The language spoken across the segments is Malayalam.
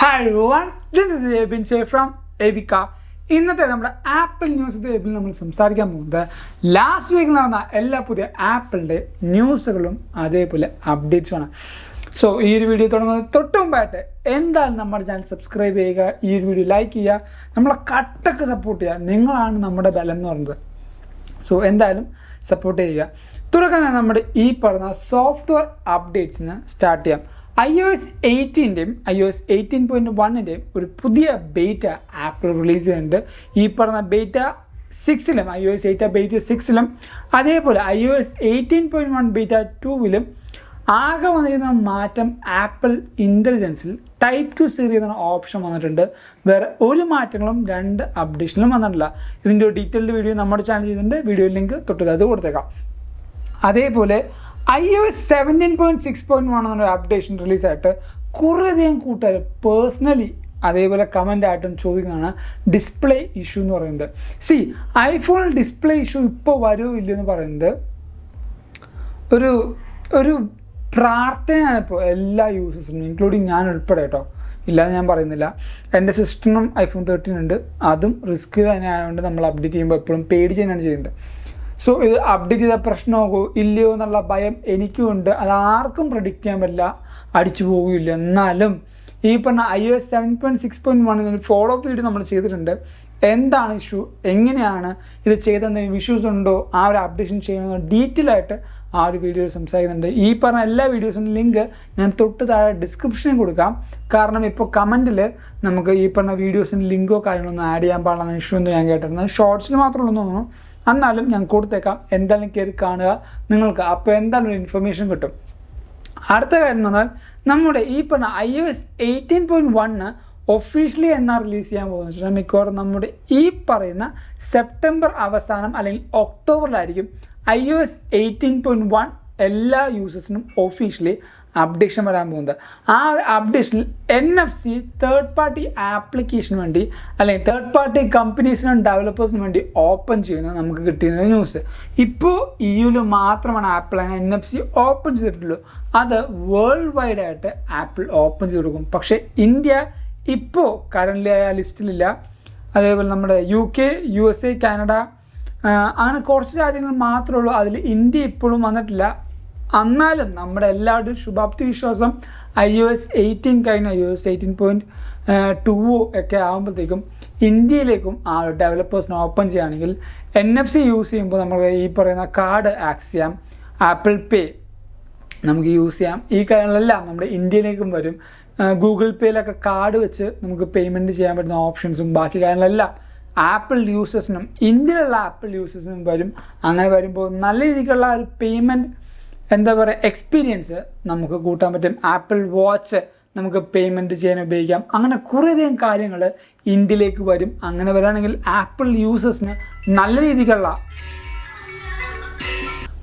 Hi everyone, this is Ebin Shea from Evika. ഇന്നത്തെ നമ്മുടെ ആപ്പിൾ ന്യൂസ് ടേബിൾ നമ്മൾ സംസാരിക്കാൻ പോകുന്നത് ലാസ്റ്റ് വീക്കിൽ നടന്ന എല്ലാ പുതിയ ആപ്പിളിൻ്റെ ന്യൂസുകളും അതേപോലെ അപ്ഡേറ്റ്സുമാണ്. സോ ഈ ഒരു വീഡിയോ തുടങ്ങുന്നത് തൊട്ട് മുമ്പായിട്ട് എന്തായാലും നമ്മുടെ ചാനൽ സബ്സ്ക്രൈബ് ചെയ്യുക, ഈ ഒരു വീഡിയോ ലൈക്ക് ചെയ്യുക, നമ്മളെ കട്ടൊക്കെ സപ്പോർട്ട് ചെയ്യുക. നിങ്ങളാണ് നമ്മുടെ ബലം എന്ന് പറയുന്നത്. സോ എന്തായാലും സപ്പോർട്ട് ചെയ്യുക. തുടക്കം നമ്മുടെ ഈ പറഞ്ഞ സോഫ്റ്റ്വെയർ അപ്ഡേറ്റ്സിന് സ്റ്റാർട്ട് ചെയ്യാം. iOS 18-ൻ്റെയും iOS 18.1-ൻ്റെയും ഒരു പുതിയ ബേറ്റ ആപ്പിൾ റിലീസ് ചെയ്യുന്നുണ്ട്. ഈ പറഞ്ഞ ബേറ്റ 6-ലും iOS 8 ബേറ്റ 6-ലും അതേപോലെ iOS 18.1 ബേറ്റ 2-ലും ആകെ വന്നിരിക്കുന്ന മാറ്റം ആപ്പിൾ ഇൻ്റലിജൻസിൽ Type 2 Siri എന്ന ഓപ്ഷൻ വന്നിട്ടുണ്ട്. വേറെ ഒരു മാറ്റങ്ങളും രണ്ട് അപ്ഡേഷനിലും വന്നിട്ടില്ല. ഇതിൻ്റെ ഒരു ഡീറ്റെയിൽഡ് വീഡിയോ നമ്മുടെ ചാനൽ ചെയ്തിട്ടുണ്ട്. വീഡിയോ ലിങ്ക് തൊട്ടത് കൊടുത്തേക്കാം. അതേപോലെ iOS 17.6.1 എന്നൊരു അപ്ഡേഷൻ റിലീസായിട്ട് കുറേയധികം കൂട്ടുകാർ പേഴ്സണലി അതേപോലെ കമൻ്റ് ആയിട്ടും ചോദിക്കുന്നതാണ് ഡിസ്പ്ലേ ഇഷ്യൂ എന്ന് പറയുന്നത്. ഐഫോണിൽ ഡിസ്പ്ലേ ഇഷ്യൂ ഇപ്പോൾ വരുമോ ഇല്ലയെന്ന് പറയുന്നത് ഒരു പ്രാർത്ഥനയാണ് ഇപ്പോൾ എല്ലാ യൂസേഴ്സിനും, ഇൻക്ലൂഡിങ് ഞാൻ ഉൾപ്പെടെ കേട്ടോ. ഇല്ലാതെ ഞാൻ പറയുന്നില്ല. എൻ്റെ സിസ്റ്ററിനും iPhone 13 ഉണ്ട്. അതും റിസ്ക് തന്നെ ആയതുകൊണ്ട് നമ്മൾ അപ്ഡേറ്റ് ചെയ്യുമ്പോൾ എപ്പോഴും പേടിച്ച് തന്നെയാണ് ചെയ്യുന്നത്. സോ ഇത് അപ്ഡേറ്റ് ചെയ്താൽ പ്രശ്നമാകുമോ ഇല്ലയോ എന്നുള്ള ഭയം എനിക്കും ഉണ്ട്. അതാർക്കും പ്രഡിക്റ്റ് ചെയ്യാൻ പറ്റില്ല, അടിച്ചു പോകില്ല. എന്നാലും ഈ പറഞ്ഞ iOS 7.6.1 ഫോളോ അപ്പ് വീഡിയോ നമ്മൾ ചെയ്തിട്ടുണ്ട്. എന്താണ് ഇഷ്യൂ, എങ്ങനെയാണ് ഇത് ചെയ്തെന്തെങ്കിലും ഇഷ്യൂസ് ഉണ്ടോ, ആ ഒരു അപ്ഡേഷൻ ചെയ്യണമെന്ന് ഡീറ്റെയിൽ ആയിട്ട് ആ ഒരു വീഡിയോയിൽ സംസാരിക്കുന്നുണ്ട്. ഈ പറഞ്ഞ എല്ലാ വീഡിയോസിൻ്റെ ലിങ്ക് ഞാൻ തൊട്ട് താഴെ ഡിസ്ക്രിപ്ഷനിൽ കൊടുക്കാം. കാരണം ഇപ്പോൾ കമൻറ്റിൽ നമുക്ക് ഈ പറഞ്ഞ വീഡിയോസിൻ്റെ ലിങ്കോ കാര്യങ്ങളൊന്നും ആഡ് ചെയ്യാൻ പാടില്ലെന്ന ഇഷ്യൂ ഒന്നും ഞാൻ കേട്ടിരുന്നത്. ഷോർട്സിൽ മാത്രമുള്ളൂ തോന്നുന്നു. എന്നാലും ഞാൻ കൊടുത്തേക്കാം. എന്തായാലും കയറി കാണുക നിങ്ങൾക്ക്, അപ്പോൾ എന്തായാലും ഒരു ഇൻഫർമേഷൻ കിട്ടും. അടുത്ത കാര്യം എന്ന് പറഞ്ഞാൽ നമ്മുടെ ഈ പറഞ്ഞ iOS 18.1 ഒഫീഷ്യലി എന്നാ റിലീസ് ചെയ്യാൻ പോകുന്നത് വെച്ചാൽ മിക്കവാറും നമ്മുടെ ഈ പറയുന്ന സെപ്റ്റംബർ അവസാനം അല്ലെങ്കിൽ ഒക്ടോബറിലായിരിക്കും iOS 18.1 എല്ലാ യൂസേഴ്സിനും ഒഫീഷ്യലി അപ്ഡേഷൻ വരാൻ പോകുന്നത്. ആ ഒരു അപ്ഡേഷനിൽ NFC തേർഡ് പാർട്ടി ആപ്ലിക്കേഷന് വേണ്ടി അല്ലെങ്കിൽ തേർഡ് പാർട്ടി കമ്പനീസിനും ഡെവലപ്പേഴ്സിനും വേണ്ടി ഓപ്പൺ ചെയ്യുന്നത് നമുക്ക് കിട്ടിയിരുന്ന ന്യൂസ്. ഇപ്പോൾ EU മാത്രമാണ് ആപ്പിൾ NFC ഓപ്പൺ ചെയ്തിട്ടുള്ളൂ. അത് വേൾഡ് വൈഡ് ആയിട്ട് ആപ്പിൾ ഓപ്പൺ ചെയ്ത് കൊടുക്കും. പക്ഷേ ഇന്ത്യ ഇപ്പോൾ കറൻ്റ് ആ ലിസ്റ്റിലില്ല. അതേപോലെ നമ്മുടെ UK, USA, കാനഡ അങ്ങനെ കുറച്ച് രാജ്യങ്ങൾ മാത്രമേ ഉള്ളൂ. അതിൽ ഇന്ത്യ ഇപ്പോഴും വന്നിട്ടില്ല. എന്നാലും നമ്മുടെ എല്ലാവരുടെയും ശുഭാപ്തി വിശ്വാസം iOS 18 കഴിഞ്ഞ iOS 18.2 ഒക്കെ ആകുമ്പോഴത്തേക്കും ഇന്ത്യയിലേക്കും ആ ഡെവലപ്പേഴ്സിന് ഓപ്പൺ ചെയ്യുകയാണെങ്കിൽ NFC യൂസ് ചെയ്യുമ്പോൾ നമുക്ക് ഈ പറയുന്ന കാർഡ് ആക്സസ് ചെയ്യാം, ആപ്പിൾ പേ നമുക്ക് യൂസ് ചെയ്യാം. ഈ കാര്യങ്ങളെല്ലാം നമ്മുടെ ഇന്ത്യയിലേക്കും വരും. ഗൂഗിൾ പേയിലൊക്കെ കാർഡ് വെച്ച് നമുക്ക് പേയ്മെൻറ്റ് ചെയ്യാൻ പറ്റുന്ന ഓപ്ഷൻസും ബാക്കി കാര്യങ്ങളെല്ലാം ആപ്പിൾ യൂസേഴ്സിനും ഇന്ത്യയിലുള്ള ആപ്പിൾ യൂസേഴ്സിനും വരും. അങ്ങനെ വരുമ്പോൾ നല്ല രീതിക്കുള്ള ഒരു പേയ്മെൻറ്റ് എന്താ പറയുക എക്സ്പീരിയൻസ് നമുക്ക് കൂട്ടാൻ പറ്റും. ആപ്പിൾ വാച്ച് നമുക്ക് പേയ്മെൻറ്റ് ചെയ്യാൻ ഉപയോഗിക്കാം. അങ്ങനെ കുറേയധികം കാര്യങ്ങൾ ഇന്ത്യയിലേക്ക് വരും. അങ്ങനെ വരികയാണെങ്കിൽ ആപ്പിൾ യൂസേഴ്സിന് നല്ല രീതിക്കുള്ള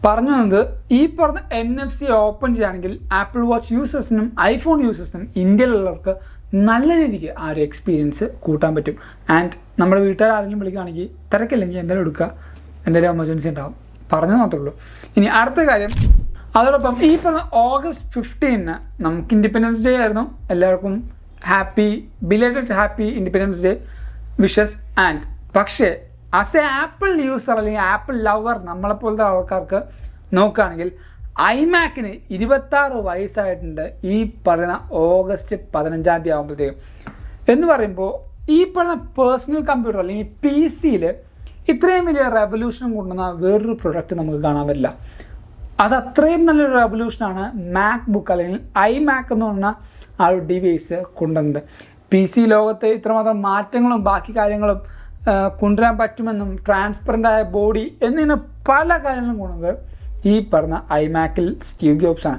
പറഞ്ഞു വന്നത് ഈ പറഞ്ഞ NFC ഓപ്പൺ ചെയ്യുകയാണെങ്കിൽ ആപ്പിൾ വാച്ച് യൂസേഴ്സിനും ഐഫോൺ യൂസേഴ്സിനും ഇന്ത്യയിലുള്ളവർക്ക് നല്ല രീതിക്ക് ആ ഒരു എക്സ്പീരിയൻസ് കൂട്ടാൻ പറ്റും. ആൻഡ് നമ്മുടെ വീട്ടുകാർ ആരെങ്കിലും വിളിക്കുകയാണെങ്കിൽ തിരക്കില്ലെങ്കിൽ എന്തായാലും എടുക്കുക, എന്തായാലും എമർജൻസി ഉണ്ടാവും. പറഞ്ഞത് മാത്രമേ ഉള്ളൂ. ഇനി അടുത്ത കാര്യം, അതോടൊപ്പം ഈ പറഞ്ഞ August 15 നമുക്ക് ഇൻഡിപെൻഡൻസ് ഡേ ആയിരുന്നു. എല്ലാവർക്കും belated happy independence day wishes. And പക്ഷേ ആസ് എ ആപ്പിൾ യൂസർ അല്ലെങ്കിൽ ആപ്പിൾ ലവർ നമ്മളെപ്പോലത്തെ ആൾക്കാർക്ക് നോക്കുകയാണെങ്കിൽ iMacന് 26 വയസ്സായിട്ടുണ്ട് ഈ പറയുന്ന August 15 ആകുമ്പോഴത്തേക്കും. എന്ന് പറയുമ്പോൾ ഈ പറഞ്ഞ പേഴ്സണൽ കമ്പ്യൂട്ടർ അല്ലെങ്കിൽ PC-യിൽ ഇത്രയും വലിയ റെവല്യൂഷൻ കൊണ്ടുവന്ന വേറൊരു പ്രൊഡക്റ്റ് നമുക്ക് കാണാൻ പറ്റില്ല. അത് അത്രയും നല്ലൊരു റെവല്യൂഷനാണ് MacBook അല്ലെങ്കിൽ iMac എന്ന് പറഞ്ഞ ആ ഒരു ഡിവൈസ് കൊണ്ടുവന്നത്. PC ലോകത്ത് ഇത്രമാത്രം മാറ്റങ്ങളും ബാക്കി കാര്യങ്ങളും കൊണ്ടുവരാൻ പറ്റുമെന്നും ട്രാൻസ്പെറൻ്റ് ആയ ബോഡി എന്നിങ്ങനെ പല കാര്യങ്ങളും കൊണ്ടുവന്നത് ഈ പറഞ്ഞ iMacൽ സ്റ്റീവ് ജോബ്സാണ്.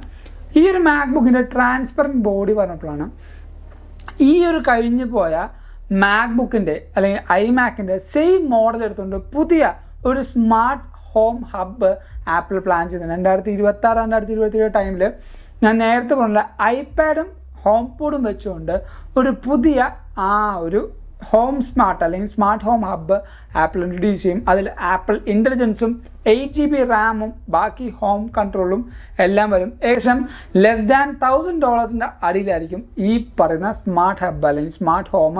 ഈ ഒരു MacBookൻ്റെ ട്രാൻസ്പെറൻറ്റ് ബോഡി പറഞ്ഞപ്പോഴാണ് ഈ ഒരു കഴിഞ്ഞു പോയ MacBookൻ്റെ അല്ലെങ്കിൽ iMacൻ്റെ സെയിം മോഡൽ എടുത്തുകൊണ്ട് പുതിയ ഒരു smart home hub apple plan ചെയ്യുന്നത്. 2026-2027 ടൈമിൽ ഞാൻ നേരത്തെ പറഞ്ഞ iPadഉം ഹോം പോഡും വെച്ചുകൊണ്ട് ഒരു പുതിയ ആ ഒരു ഹോം സ്മാർട്ട് അല്ലെങ്കിൽ smart home hub apple introduce ചെയ്യും. അതിൽ ആപ്പിൾ ഇൻ്റലിജൻസും 8GB റാമും ബാക്കി ഹോം കൺട്രോളും എല്ലാം വരും. ഏകദേശം ലെസ് ദാൻ $1,000 അടിയിലായിരിക്കും ഈ പറയുന്ന സ്മാർട്ട് ഹബ്ബ് അല്ലെങ്കിൽ സ്മാർട്ട് ഹോം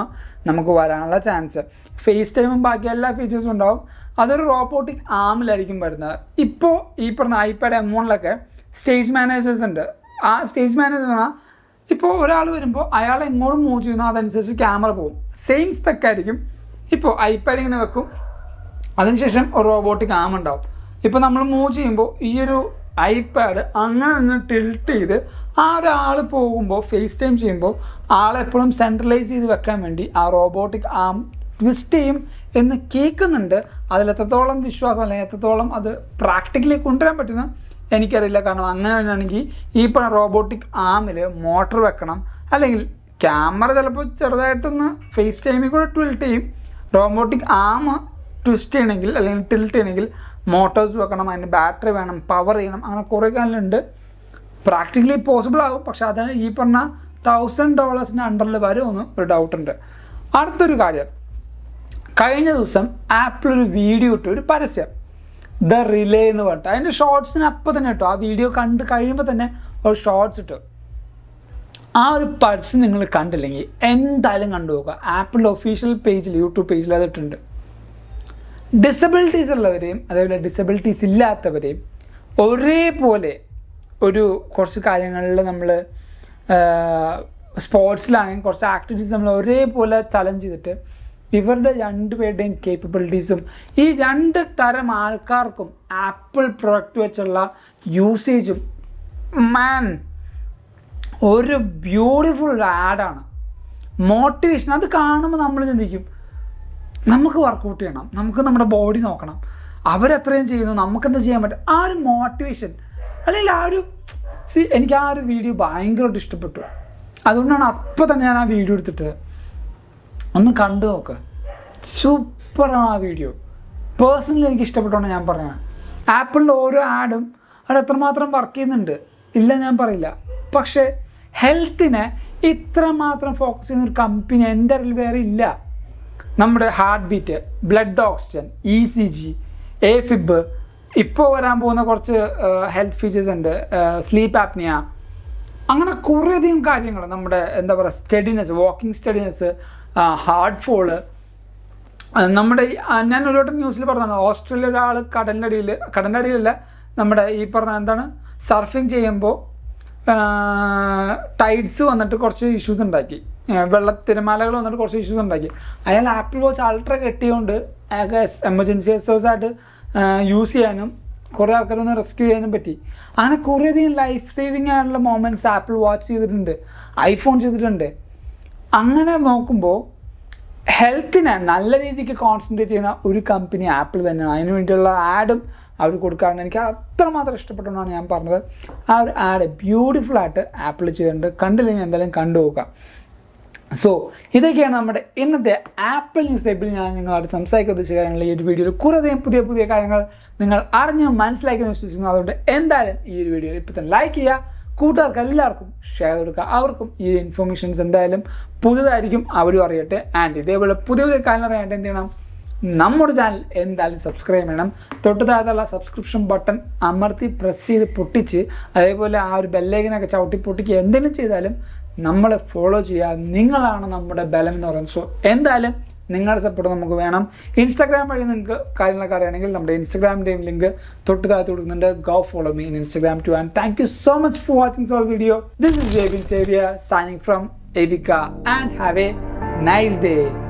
നമുക്ക് വരാനുള്ള ചാൻസ്. ഫേസ് ടൈമും ബാക്കി എല്ലാ ഫീച്ചേഴ്സും ഉണ്ടാവും. അതൊരു റോബോട്ടിക് ആമിലായിരിക്കും വരുന്നത്. ഇപ്പോൾ ഈ പറഞ്ഞ iPad M1 സ്റ്റേജ് മാനേജേഴ്സ് ഉണ്ട്. ആ സ്റ്റേജ് മാനേജർ പറഞ്ഞാൽ ഇപ്പോൾ ഒരാൾ വരുമ്പോൾ അയാൾ എങ്ങോട്ടും മൂവ് ചെയ്യുന്നോ അതനുസരിച്ച് ക്യാമറ പോകും. സെയിം സ്പെക്ക് ആയിരിക്കും. ഇപ്പോൾ iPad ഇങ്ങനെ വെക്കും, അതിനുശേഷം ഒരു റോബോട്ടിക് ആം ഉണ്ടാവും. ഇപ്പോൾ നമ്മൾ മൂവ് ചെയ്യുമ്പോൾ ഈ ഒരു iPad അങ്ങനെ നിന്ന് ടിൽട്ട് ചെയ്ത് ആ ഒരാൾ പോകുമ്പോൾ ഫേസ് ടൈം ചെയ്യുമ്പോൾ ആളെപ്പോഴും സെൻട്രലൈസ് ചെയ്ത് വെക്കാൻ വേണ്ടി ആ റോബോട്ടിക് ആം ട്വിസ്റ്റ് ചെയ്യും എന്ന് കേൾക്കുന്നുണ്ട്. അതിലെത്രത്തോളം വിശ്വാസം അല്ലെങ്കിൽ എത്രത്തോളം അത് പ്രാക്ടിക്കലി കൊണ്ടുവരാൻ പറ്റുന്ന എനിക്കറിയില്ല. കാരണം അങ്ങനെ തന്നെയാണെങ്കിൽ ഈ പറഞ്ഞ റോബോട്ടിക് ആമിൽ മോട്ടർ വെക്കണം, അല്ലെങ്കിൽ ക്യാമറ ചിലപ്പോൾ ചെറുതായിട്ടൊന്ന് ഫേസ് ടൈമിൽ കൂടെ ട്വിൽട്ട് ചെയ്യും. റോബോട്ടിക് ആം ട്വിസ്റ്റ് ചെയ്യണമെങ്കിൽ അല്ലെങ്കിൽ ടിൽട്ട് ചെയ്യണമെങ്കിൽ മോട്ടോഴ്സ് വെക്കണം, അതിന് ബാറ്ററി വേണം, പവർ ചെയ്യണം, അങ്ങനെ കുറേ കാര്യങ്ങളുണ്ട്. പ്രാക്ടിക്കലി പോസിബിൾ ആകും, പക്ഷെ അതിന് ഈ പറഞ്ഞ $1,000 അണ്ടറിൽ വരുമെന്ന് ഒരു ഡൗട്ടുണ്ട്. അടുത്തൊരു കാര്യം, കഴിഞ്ഞ ദിവസം ആപ്പിൾ ഒരു വീഡിയോ ഇട്ടു, ഒരു പരസ്യം, ദ റിലേ എന്ന് പറഞ്ഞിട്ട്. അതിൻ്റെ ഷോർട്സിന് അപ്പം തന്നെ ഇട്ടു. ആ വീഡിയോ കണ്ട് കഴിയുമ്പോൾ തന്നെ ഒരു ഷോർട്സ് ഇട്ടു. ആ ഒരു പരസ്യം നിങ്ങൾ കണ്ടില്ലെങ്കിൽ എന്തായാലും കണ്ടുപോകുക. ആപ്പിളിൻ്റെ ഒഫീഷ്യൽ പേജിൽ, യൂട്യൂബ് പേജിൽ അതിട്ടുണ്ട്. ഡിസബിലിറ്റീസ് ഉള്ളവരെയും അതേപോലെ ഡിസബിലിറ്റീസ് ഇല്ലാത്തവരെയും ഒരേപോലെ ഒരു കുറച്ച് കാര്യങ്ങളിൽ നമ്മൾ സ്പോർട്സിലാണെങ്കിൽ കുറച്ച് ആക്ടിവിറ്റീസ് നമ്മൾ ഒരേപോലെ ചലഞ്ച് ചെയ്തിട്ട് ഇവരുടെ രണ്ടുപേരുടെയും കേപ്പബിലിറ്റീസും ഈ രണ്ട് തരം ആൾക്കാർക്കും ആപ്പിൾ പ്രൊഡക്റ്റ് വെച്ചുള്ള യൂസേജും ഒരു ബ്യൂട്ടിഫുൾ ആഡാണ്. മോട്ടിവേഷൻ. അത് കാണുമ്പോൾ നമ്മൾ ചിന്തിക്കും നമുക്ക് വർക്കൗട്ട് ചെയ്യണം, നമുക്ക് നമ്മുടെ ബോഡി നോക്കണം, അവരെത്രയും ചെയ്യുന്നു, നമുക്കെന്താ ചെയ്യാൻ പറ്റും. ആ ഒരു മോട്ടിവേഷൻ അല്ലെങ്കിൽ ആ ഒരു എനിക്ക് ആ ഒരു വീഡിയോ ഭയങ്കരമായിട്ട് ഇഷ്ടപ്പെട്ടു. അതുകൊണ്ടാണ് അപ്പോൾ തന്നെ ഞാൻ ആ വീഡിയോ എടുത്തിട്ട് ഒന്ന് കണ്ടു നോക്ക്. സൂപ്പറാണ് ആ വീഡിയോ. പേഴ്സണലി എനിക്ക് ഇഷ്ടപ്പെട്ടുകൊണ്ട് ഞാൻ പറഞ്ഞത്. ആപ്പിളിൻ്റെ ഓരോ ആഡും അത് എത്രമാത്രം വർക്ക് ചെയ്യുന്നുണ്ട് ഇല്ല ഞാൻ പറയില്ല, പക്ഷേ ഹെൽത്തിനെ ഇത്രമാത്രം ഫോക്കസ് ചെയ്യുന്ന ഒരു കമ്പനി എൻ്റെ അറിവിൽ വേറെ ഇല്ല. നമ്മുടെ heart beat, blood oxygen, ECG, AFib, ഇപ്പോൾ വരാൻ പോകുന്ന കുറച്ച് ഹെൽത്ത് ഫീച്ചേഴ്സ് ഉണ്ട്, സ്ലീപ്പ് ആപ്നിയ, അങ്ങനെ കുറേയധികം കാര്യങ്ങൾ. നമ്മുടെ എന്താ പറയുക steadiness, walking steadiness, heart fall. നമ്മുടെ ഞാൻ ഒരു വട്ടം ന്യൂസിൽ പറഞ്ഞതാണ്, ഓസ്ട്രേലിയ ഒരാൾ കടലിൻ്റെ അടിയിലല്ല, നമ്മുടെ ഈ പറഞ്ഞ എന്താണ് സർഫിങ് ചെയ്യുമ്പോൾ ടൈഡ്സ് വന്നിട്ട് കുറച്ച് ഇഷ്യൂസ് ഉണ്ടാക്കി, തിരമാലകൾ വന്നിട്ട് കുറച്ച് ഇഷ്യൂസ് ഉണ്ടാക്കി. അയാൾ ആപ്പിൾ വാച്ച് അൾട്ര കെട്ടിയോണ്ട് എമർജൻസി എസ്സോസ് ആയിട്ട് യൂസ് ചെയ്യാനും കുറേ ആൾക്കാരൊന്ന് റെസ്ക്യൂ ചെയ്യാനും പറ്റി. അങ്ങനെ കുറേയധികം ലൈഫ് സേവിങ് ആയിട്ടുള്ള മൊമെൻറ്റ്സ് ആപ്പിൾ വാച്ച് ചെയ്തിട്ടുണ്ട്, ഐഫോൺ ചെയ്തിട്ടുണ്ട്. അങ്ങനെ നോക്കുമ്പോൾ ഹെൽത്തിനെ നല്ല രീതിക്ക് കോൺസെൻട്രേറ്റ് ചെയ്യുന്ന ഒരു കമ്പനി ആപ്പിൾ തന്നെയാണ്. അതിന് വേണ്ടിയുള്ള ആഡും അവർ കൊടുക്കാറുണ്ട്. എനിക്ക് അത്രമാത്രം ഇഷ്ടപ്പെട്ടെന്നാണ് ഞാൻ പറഞ്ഞത്. ആ ഒരു ആഡ് ബ്യൂട്ടിഫുള്ളായിട്ട് ആപ്പിൾ ചെയ്തിട്ടുണ്ട്. കണ്ടില്ലെങ്കിൽ എന്തായാലും കണ്ടു നോക്കാം. സോ ഇതൊക്കെയാണ് നമ്മുടെ ഇന്നത്തെ ആപ്പിൾ ന്യൂസ് ടൈപ്പിൽ ഞാൻ നിങ്ങളോട് സംസാരിക്കാൻ ഉദ്ദേശിച്ച കാര്യങ്ങൾ. ഈ ഒരു വീഡിയോയിൽ കുറേയധികം പുതിയ കാര്യങ്ങൾ നിങ്ങൾ അറിഞ്ഞ് മനസ്സിലാക്കി വിശ്വസിക്കുന്നു. അതുകൊണ്ട് എന്തായാലും ഈ ഒരു വീഡിയോയിൽ ഇപ്പോൾ തന്നെ ലൈക്ക് ചെയ്യുക, കൂട്ടുകാർക്ക് എല്ലാവർക്കും ഷെയർ കൊടുക്കുക. അവർക്കും ഈ ഇൻഫർമേഷൻസ് എന്തായാലും പുതുതായിരിക്കും, അവരും അറിയട്ടെ. ആൻഡ് ഇതേപോലെ പുതിയ കാര്യങ്ങൾ അറിയാണ്ട് എന്ത് ചെയ്യണം, നമ്മുടെ ചാനൽ എന്തായാലും സബ്സ്ക്രൈബ് ചെയ്യണം. തൊട്ട് താഴത്തുള്ള സബ്സ്ക്രിപ്ഷൻ ബട്ടൺ അമർത്തി പ്രസ് ചെയ്ത് പൊട്ടിച്ച് അതേപോലെ ആ ഒരു ബെല്ലൈക്കനൊക്കെ ചവിട്ടി പൊട്ടിക്കുക. എന്തെങ്കിലും ചെയ്താലും നമ്മളെ ഫോളോ ചെയ്യുക. നിങ്ങളാണ് നമ്മുടെ ബലം എന്ന് പറയുന്നത്. സോ എന്തായാലും നിങ്ങളുടെ സപ്പോർട്ട് നമുക്ക് വേണം. ഇൻസ്റ്റാഗ്രാം വഴി നിങ്ങൾക്ക് കാര്യങ്ങളൊക്കെ അറിയണമെങ്കിൽ നമ്മുടെ ഇൻസ്റ്റാഗ്രാമിൻ്റെയും ലിങ്ക് തൊട്ട് താഴത്ത് കൊടുക്കുന്നുണ്ട്. Go follow me in Instagram too. And thank you so much for watching this video. This is Jebin Xavier signing from Evika, and have a nice day.